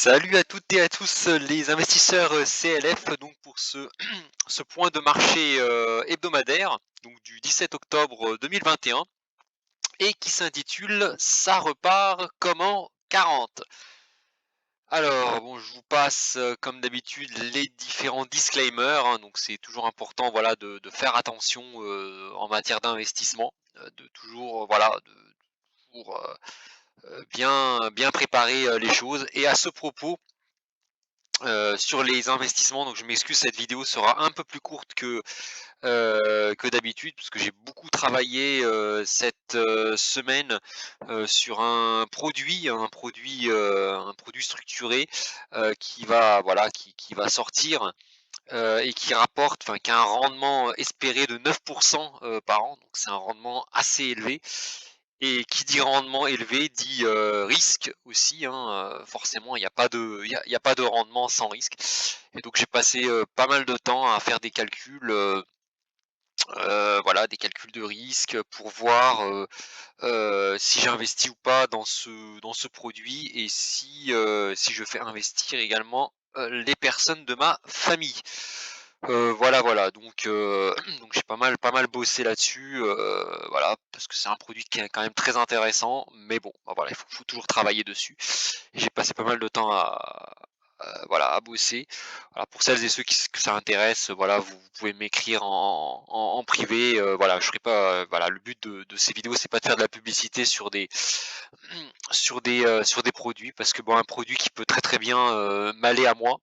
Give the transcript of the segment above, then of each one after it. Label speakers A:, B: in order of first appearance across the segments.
A: Salut à toutes et à tous les investisseurs CLF donc pour ce, ce point de marché hebdomadaire donc du 17 octobre 2021 et qui s'intitule Ça repart comme en 40. Alors bon, je vous passe comme d'habitude les différents disclaimers, hein, donc c'est toujours important voilà de faire attention en matière d'investissement, de toujours voilà pour bien préparer les choses. Et à ce propos, sur les investissements, donc je m'excuse, cette vidéo sera un peu plus courte que d'habitude, parce que j'ai beaucoup travaillé, cette, semaine, sur un produit structuré, qui va voilà, qui va sortir, et qui rapporte enfin qui a un rendement espéré de 9 par an, donc c'est un rendement assez élevé. Et qui dit rendement élevé dit, risque aussi, hein, forcément il y a pas de rendement sans risque. Et donc j'ai passé, pas mal de temps à faire des calculs, voilà, des calculs de risque pour voir, si j'investis ou pas dans ce produit et si je fais investir également, les personnes de ma famille. Voilà, voilà, donc donc j'ai pas mal bossé là-dessus, voilà, parce que c'est un produit qui est quand même très intéressant, mais bon, bah, voilà, il faut toujours travailler dessus. Et j'ai passé pas mal de temps voilà, à bosser. Voilà, pour celles et ceux que ça intéresse, voilà, vous pouvez m'écrire en privé, voilà, je serai pas, voilà, le but de ces vidéos, c'est pas de faire de la publicité sur des produits parce que bon, un produit qui peut très, très bien, m'aller à moi,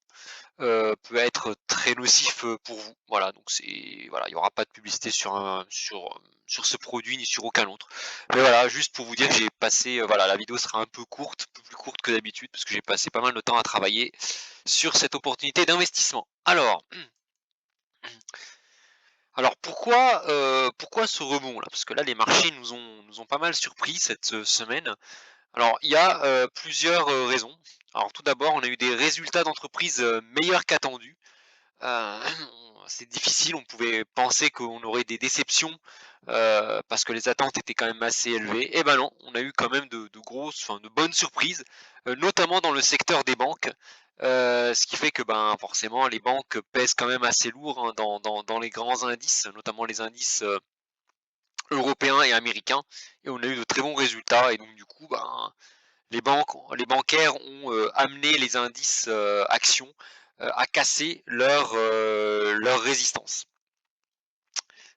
A: peut être très nocif, pour vous. Voilà, donc c'est voilà, il y aura pas de publicité sur ce produit ni sur aucun autre. Mais voilà, juste pour vous dire que j'ai passé, voilà, la vidéo sera un peu courte, un peu plus courte que d'habitude parce que j'ai passé pas mal de temps à travailler sur cette opportunité d'investissement. Alors pourquoi ce rebond là? Parce que là les marchés nous ont pas mal surpris cette, semaine. Alors il y a, plusieurs, raisons. Alors tout d'abord, on a eu des résultats d'entreprise, meilleurs qu'attendus. Heu, c'est difficile, on pouvait penser qu'on aurait des déceptions, parce que les attentes étaient quand même assez élevées. Et ben non, on a eu quand même de grosses, enfin de bonnes surprises, notamment dans le secteur des banques. Ce qui fait que, ben, forcément les banques pèsent quand même assez lourd, hein, dans les grands indices, notamment les indices, européens et américains. Et on a eu de très bons résultats et donc du coup, ben, les bancaires ont, amené les indices, actions, à casser leur résistance.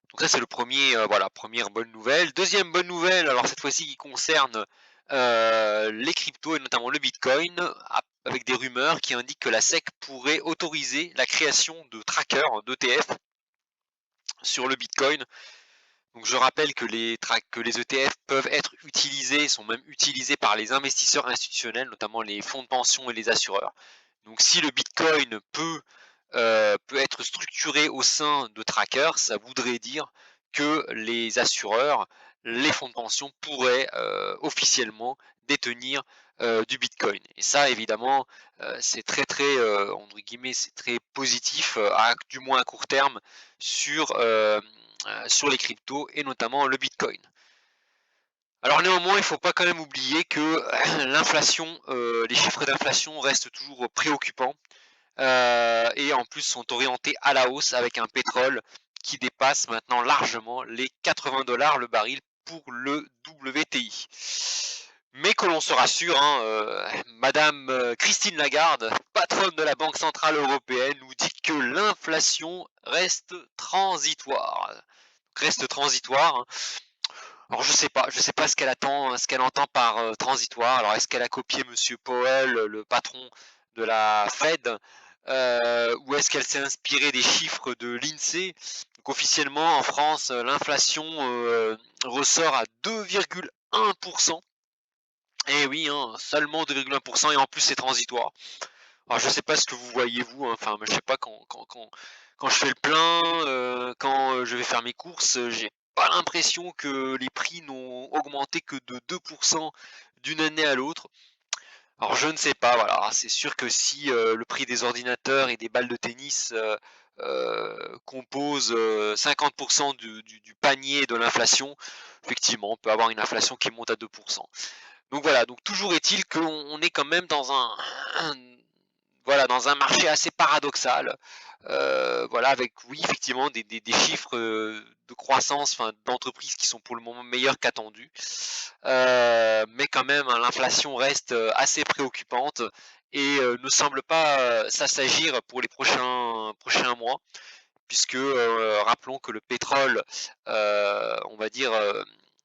A: Donc ça c'est le premier, voilà, première bonne nouvelle. Deuxième bonne nouvelle, alors cette fois-ci qui concerne, les cryptos et notamment le bitcoin, avec des rumeurs qui indiquent que la SEC pourrait autoriser la création de trackers, d'ETF sur le bitcoin. Donc je rappelle que les ETF peuvent être utilisés, sont même utilisés par les investisseurs institutionnels, notamment les fonds de pension et les assureurs. Donc si le Bitcoin peut être structuré au sein de trackers, ça voudrait dire que les assureurs, les fonds de pension pourraient, officiellement détenir, du Bitcoin. Et ça évidemment, c'est très, très, entre guillemets, c'est très positif, du moins à court terme sur, sur les cryptos et notamment le Bitcoin. Alors néanmoins, il ne faut pas quand même oublier que l'inflation, les chiffres d'inflation restent toujours préoccupants, et en plus sont orientés à la hausse avec un pétrole qui dépasse maintenant largement les 80 $ le baril pour le WTI. Mais que l'on se rassure, hein, madame, Christine Lagarde, patronne de la Banque centrale européenne, nous dit que l'inflation reste transitoire. Reste transitoire, hein. Alors je sais pas ce qu'elle entend par, transitoire. Alors est-ce qu'elle a copié monsieur Powell, le patron de la Fed, ou est-ce qu'elle s'est inspirée des chiffres de l'INSEE? Donc officiellement en France, l'inflation, ressort à 2,1. Et oui, hein, seulement 2,1 et en plus c'est transitoire. Alors je sais pas ce que vous voyez vous, hein, enfin je sais pas quand je fais le plein, quand, je vais faire mes courses, j'ai pas l'impression que les prix n'ont augmenté que de 2 d'une année à l'autre. Alors je ne sais pas, voilà, c'est sûr que si, le prix des ordinateurs et des balles de tennis, compose, 50 du panier de l'inflation, effectivement, on peut avoir une inflation qui monte à 2. Donc voilà, donc toujours est-il qu'on est quand même voilà, dans un marché assez paradoxal, voilà, avec oui, effectivement des chiffres, de croissance, enfin, d'entreprises qui sont pour le moment meilleurs qu'attendus. Mais quand même, hein, l'inflation reste, assez préoccupante et ne semble pas, s'assagir pour les prochains mois puisque, rappelons que le pétrole, on va dire,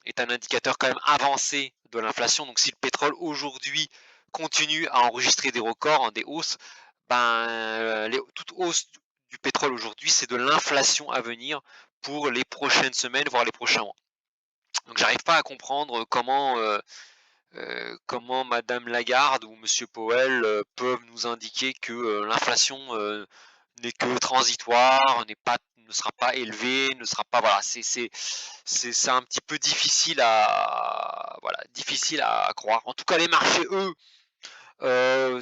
A: est un indicateur quand même avancé de l'inflation. Donc si le pétrole aujourd'hui continue à enregistrer des records, hein, des hausses, ben, toute hausse du pétrole aujourd'hui, c'est de l'inflation à venir pour les prochaines semaines, voire les prochains mois. Donc j'arrive pas à comprendre comment madame Lagarde ou monsieur Powell, peuvent nous indiquer que, l'inflation, n'est que transitoire, ne sera pas élevée, ne sera pas voilà, c'est un petit peu difficile à voilà, difficile à croire. En tout cas, les marchés, eux,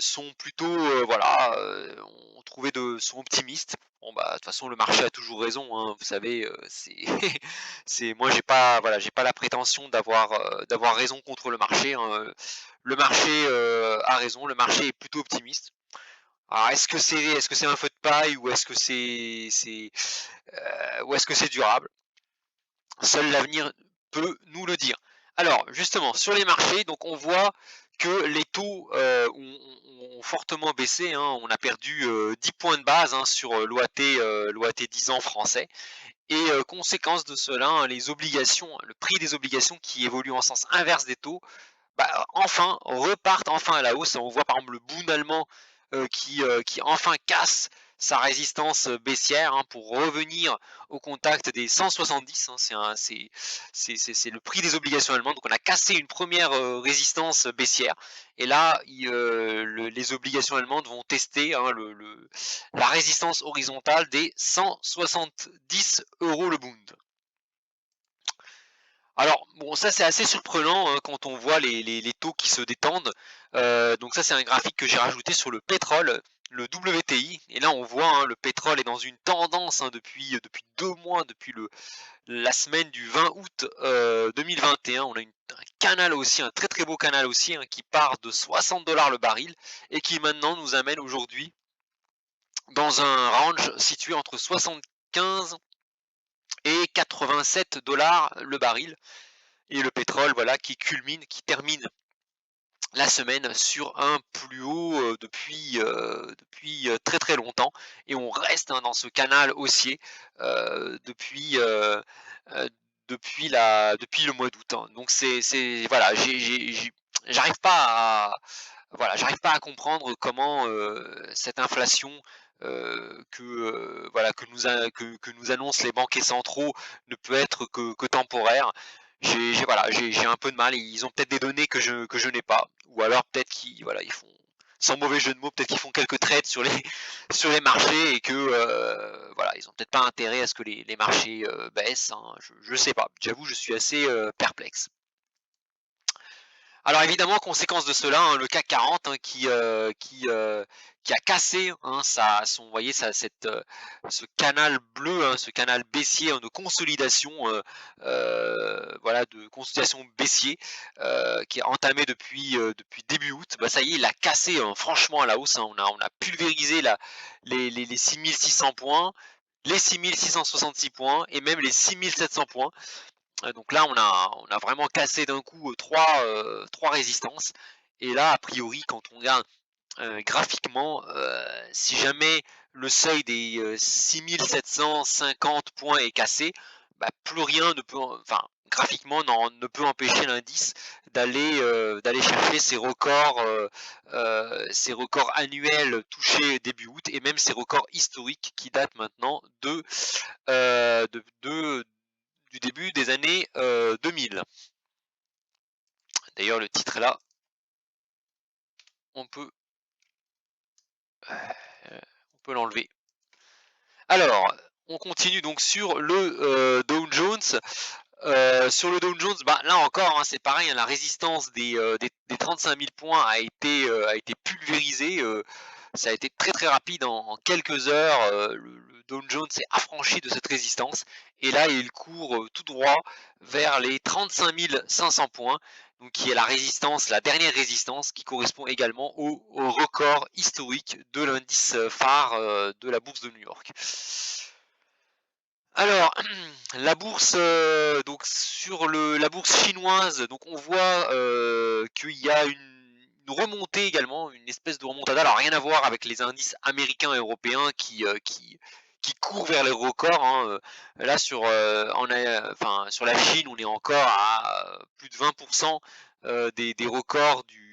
A: sont plutôt, voilà, ont trouvé de sont optimistes. Bon, bah, de toute façon, le marché a toujours raison, hein, vous savez, c'est c'est moi, j'ai pas la prétention d'avoir raison contre le marché, hein, le marché, a raison, le marché est plutôt optimiste. Alors est-ce que c'est un feu de paille ou est-ce que c'est durable? Seul l'avenir peut nous le dire. Alors justement, sur les marchés, donc on voit que les taux, ont fortement baissé, hein. On a perdu, 10 points de base, hein, sur, l'OAT 10 ans français et conséquence de cela, hein, les obligations, le prix des obligations qui évoluent en sens inverse des taux, bah, enfin, repartent enfin à la hausse. On voit par exemple le Bund allemand qui enfin casse sa résistance baissière, hein, pour revenir au contact des 170. Hein, c'est le prix des obligations allemandes. Donc on a cassé une première résistance baissière. Et là, les obligations allemandes vont tester, hein, la résistance horizontale des 170 euros le Bund. Alors, bon, ça c'est assez surprenant, hein, quand on voit les taux qui se détendent. Donc ça c'est un graphique que j'ai rajouté sur le pétrole, le WTI. Et là on voit, hein, le pétrole est dans une tendance, hein, depuis 2 mois, depuis la semaine du 20 août 2021. On a un canal aussi, un très très beau canal aussi, hein, qui part de 60 $ le baril et qui maintenant nous amène aujourd'hui dans un range situé entre 75 et 87 $ le baril. Et le pétrole, voilà, qui termine la semaine sur un plus haut depuis très très longtemps. Et on reste, hein, dans ce canal haussier depuis euh, depuis le mois d'août, hein. Donc voilà, j'arrive pas à voilà, j'arrive pas à comprendre comment cette inflation voilà, que nous annoncent les banquiers centraux ne peut être que temporaire. Voilà, j'ai un peu de mal. Ils ont peut-être des données que je n'ai pas, ou alors peut-être qu'ils voilà, ils font sans mauvais jeu de mots, peut-être qu'ils font quelques trades sur les sur les marchés et que voilà, ils ont peut-être pas intérêt à ce que les marchés baissent, hein. Je sais pas. J'avoue, je suis assez perplexe. Alors évidemment, conséquence de cela, hein, le CAC 40, hein, qui a cassé, hein, vous voyez, ce canal bleu, hein, ce canal baissier, hein, de consolidation, voilà, de consolidation baissier, qui est entamé depuis début août. Bah, ça y est, il a cassé, hein, franchement à la hausse, hein. On a pulvérisé les 6600 points, les 6666 points et même les 6700 points. Donc là, on a vraiment cassé d'un coup, trois résistances. Et là, a priori, quand on regarde, graphiquement, si jamais le seuil des, 6750 points est cassé, bah, plus rien ne peut enfin, graphiquement, ne peut empêcher l'indice d'aller chercher ses records annuels touchés début août et même ses records historiques qui datent maintenant du début des années 2000. D'ailleurs, le titre est là, on peut, on peut l'enlever. Alors, on continue donc sur le Dow Jones. Sur le Dow Jones, bah, là encore, hein, c'est pareil, hein, la résistance des 35 000 points a été pulvérisée. Ça a été très très rapide, en quelques heures. Le Dow Jones s'est affranchi de cette résistance et là il court tout droit vers les 35 500 points. donc qui est la résistance, la dernière résistance qui correspond également au record historique de l'indice phare de la bourse de New York. Alors, la bourse, donc sur la bourse chinoise, donc on voit, qu'il y a une remontée également, une espèce de remontada. Alors rien à voir avec les indices américains et européens qui courent vers les records, hein, là enfin sur la Chine, on est encore à, plus de 20 des records du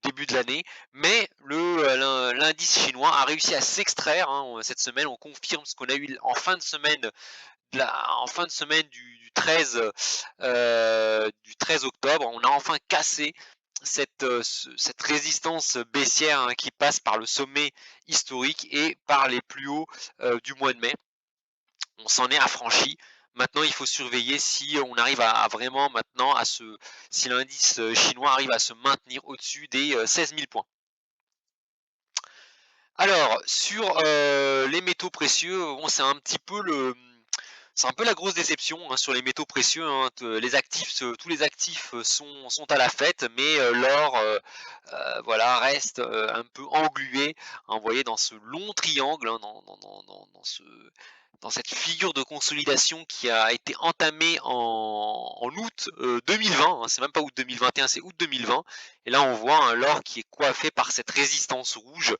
A: début de l'année. Mais l'indice chinois a réussi à s'extraire, hein, cette semaine. On confirme ce qu'on a eu en fin de semaine, du 13, du 13 octobre. On a enfin cassé cette résistance baissière, hein, qui passe par le sommet historique et par les plus hauts du mois de mai. On s'en est affranchi. Maintenant, il faut surveiller si on arrive à vraiment maintenant si l'indice chinois arrive à se maintenir au-dessus des 16 000 points. Alors, sur les métaux précieux, bon, c'est un peu la grosse déception, hein, sur les métaux précieux, hein. Tous les actifs sont à la fête, mais l'or, voilà, reste un peu englué, hein, vous voyez, dans ce long triangle, hein, dans cette figure de consolidation qui a été entamée en août 2020, hein, c'est même pas août 2021, c'est août 2020. Et là, on voit un l'or qui est coiffé par cette résistance rouge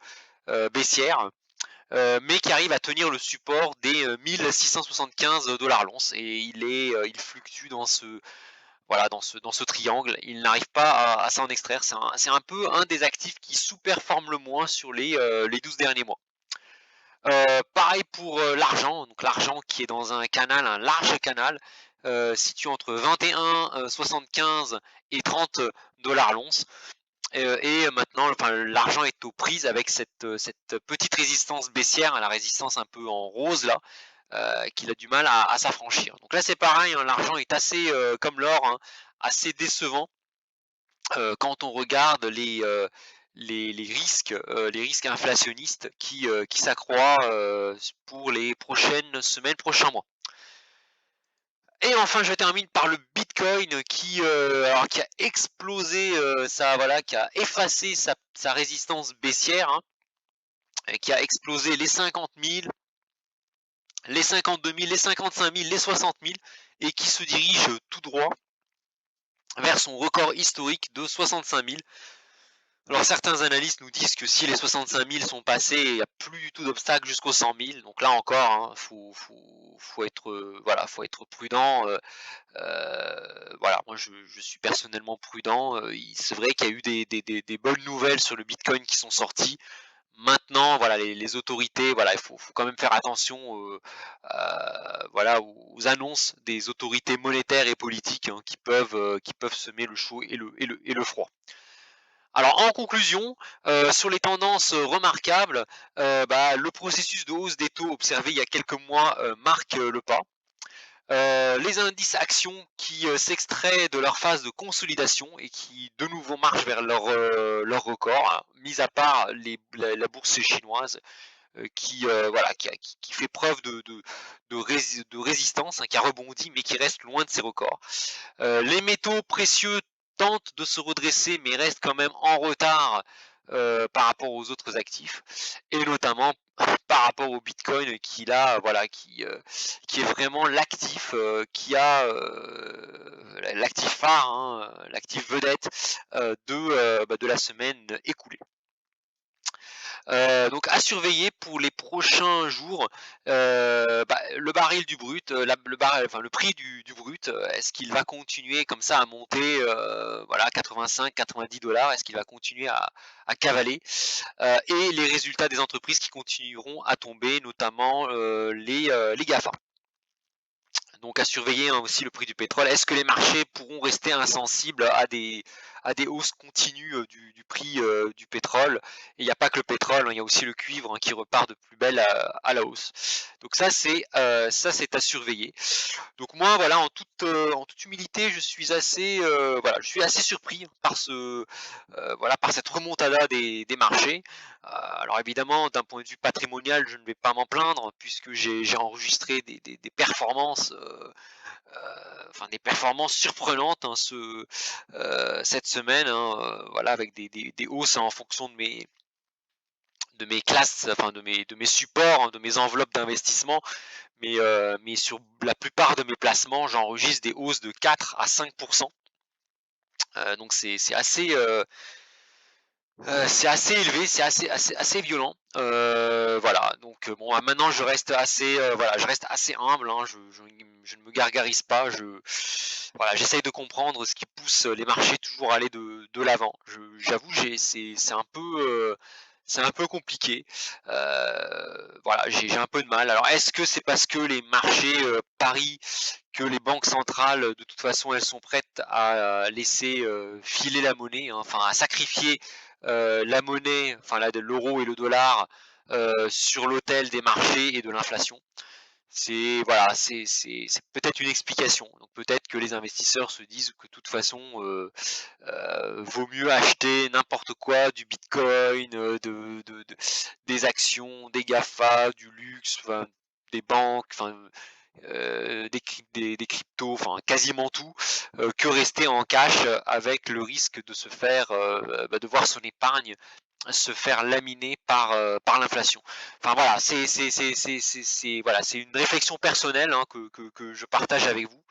A: baissière, mais qui arrive à tenir le support des 1675 dollars l'once, et il fluctue dans ce triangle. Il n'arrive pas à s'en extraire. C'est un peu un des actifs qui sous-performe le moins sur les 12 derniers mois. Pareil pour l'argent, donc l'argent qui est dans un large canal, situé entre 21,75 et 30 dollars l'once. Et maintenant, enfin, l'argent est aux prises avec cette petite résistance baissière, hein, la résistance un peu en rose là, qu'il a du mal à s'affranchir. Donc là, c'est pareil, hein, l'argent est assez, comme l'or, hein, assez décevant quand on regarde les risques inflationnistes qui s'accroît pour les prochaines semaines, prochains mois. Et enfin, je termine par le Bitcoin qui a explosé, qui a effacé sa résistance baissière, hein, et qui a explosé les 50 000, les 52 000, les 55 000, les 60 000, et qui se dirige tout droit vers son record historique de 65 000. Alors certains analystes nous disent que si les 65 000 sont passés, il n'y a plus du tout d'obstacle jusqu'aux 100 000. Donc là encore, hein, faut être, faut être prudent. Voilà, moi je suis personnellement prudent. C'est vrai qu'il y a eu des bonnes nouvelles sur le Bitcoin qui sont sorties. Maintenant, voilà, les autorités, voilà, il faut quand même faire attention, voilà, aux annonces des autorités monétaires et politiques, hein, qui peuvent semer le chaud et le froid. Alors en conclusion, sur les tendances remarquables, le processus de hausse des taux observé il y a quelques mois marque le pas. Les indices actions qui s'extraient de leur phase de consolidation et qui de nouveau marchent vers leur record, hein, mis à part la bourse chinoise qui fait preuve de résistance, hein, qui a rebondi mais qui reste loin de ses records. Les métaux précieux tentent de se redresser mais restent quand même en retard par rapport aux autres actifs, et notamment par rapport au Bitcoin qui là, voilà, qui est vraiment l'actif l'actif phare, hein, l'actif vedette de la semaine écoulée. Donc à surveiller pour les prochains jours, le baril du brut, le prix du brut, est-ce qu'il va continuer comme ça à monter, voilà, 85-90 dollars? Est-ce qu'il va continuer à cavaler? Et les résultats des entreprises qui continueront à tomber, notamment les GAFA. Donc à surveiller, hein, aussi le prix du pétrole. Est-ce que les marchés pourront rester insensibles à des à des hausses continues, du prix, du pétrole et il n'y a pas que le pétrole, hein, il y a aussi le cuivre, hein, qui repart de plus belle à la hausse. Donc ça c'est à surveiller. Donc moi voilà, en toute humilité, je suis assez, voilà, je suis assez surpris par voilà, par cette remontada des marchés. Alors évidemment, d'un point de vue patrimonial, je ne vais pas m'en plaindre puisque j'ai enregistré des performances, enfin des performances surprenantes, hein, cette semaine, hein, voilà, avec des hausses en fonction de mes classes, enfin de mes supports, hein, de mes enveloppes d'investissement. Mais sur la plupart de mes placements, j'enregistre des hausses de 4 à 5. Donc c'est assez élevé, c'est assez violent. Voilà, donc bon, maintenant je reste assez, voilà, je reste assez humble, hein, je ne me gargarise pas, voilà, j'essaye de comprendre ce qui pousse les marchés toujours à aller de l'avant. J'avoue, c'est un peu compliqué. Voilà, j'ai un peu de mal. Alors est-ce que c'est parce que les marchés, parient que les banques centrales, de toute façon, elles sont prêtes à laisser, filer la monnaie, hein, enfin à sacrifier, la monnaie, enfin là de l'euro et le dollar, sur l'autel des marchés et de l'inflation. C'est voilà, c'est peut-être une explication. Donc peut-être que les investisseurs se disent que de toute façon, vaut mieux acheter n'importe quoi, du bitcoin, des actions, des GAFA, du luxe, enfin des banques, enfin des cryptos, enfin quasiment tout, que rester en cash, avec le risque de se faire, de voir son épargne se faire laminer par l'inflation. Enfin voilà, voilà, c'est une réflexion personnelle, hein, que je partage avec vous,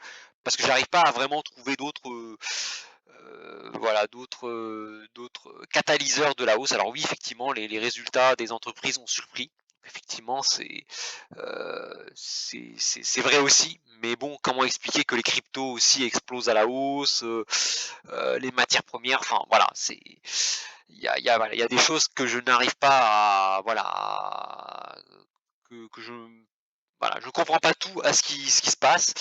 A: parce que j'arrive pas à vraiment trouver voilà, d'autres catalyseurs de la hausse. Alors oui, effectivement, les résultats des entreprises ont surpris. Effectivement, c'est vrai aussi, mais bon, comment expliquer que les cryptos aussi explosent à la hausse, les matières premières, enfin voilà, voilà, il y a des choses que je n'arrive pas à voilà, que je voilà, je ne comprends pas tout à ce qui se passe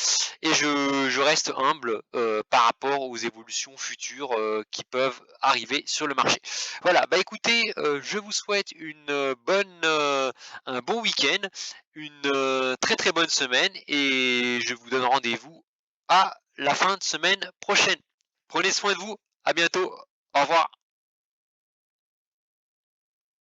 A: et je reste humble, par rapport aux évolutions futures, qui peuvent arriver sur le marché. Voilà, bah, écoutez, je vous souhaite un bon week-end, une, très, très bonne semaine et je vous donne rendez-vous à la fin de semaine prochaine. Prenez soin de vous, à bientôt, au revoir.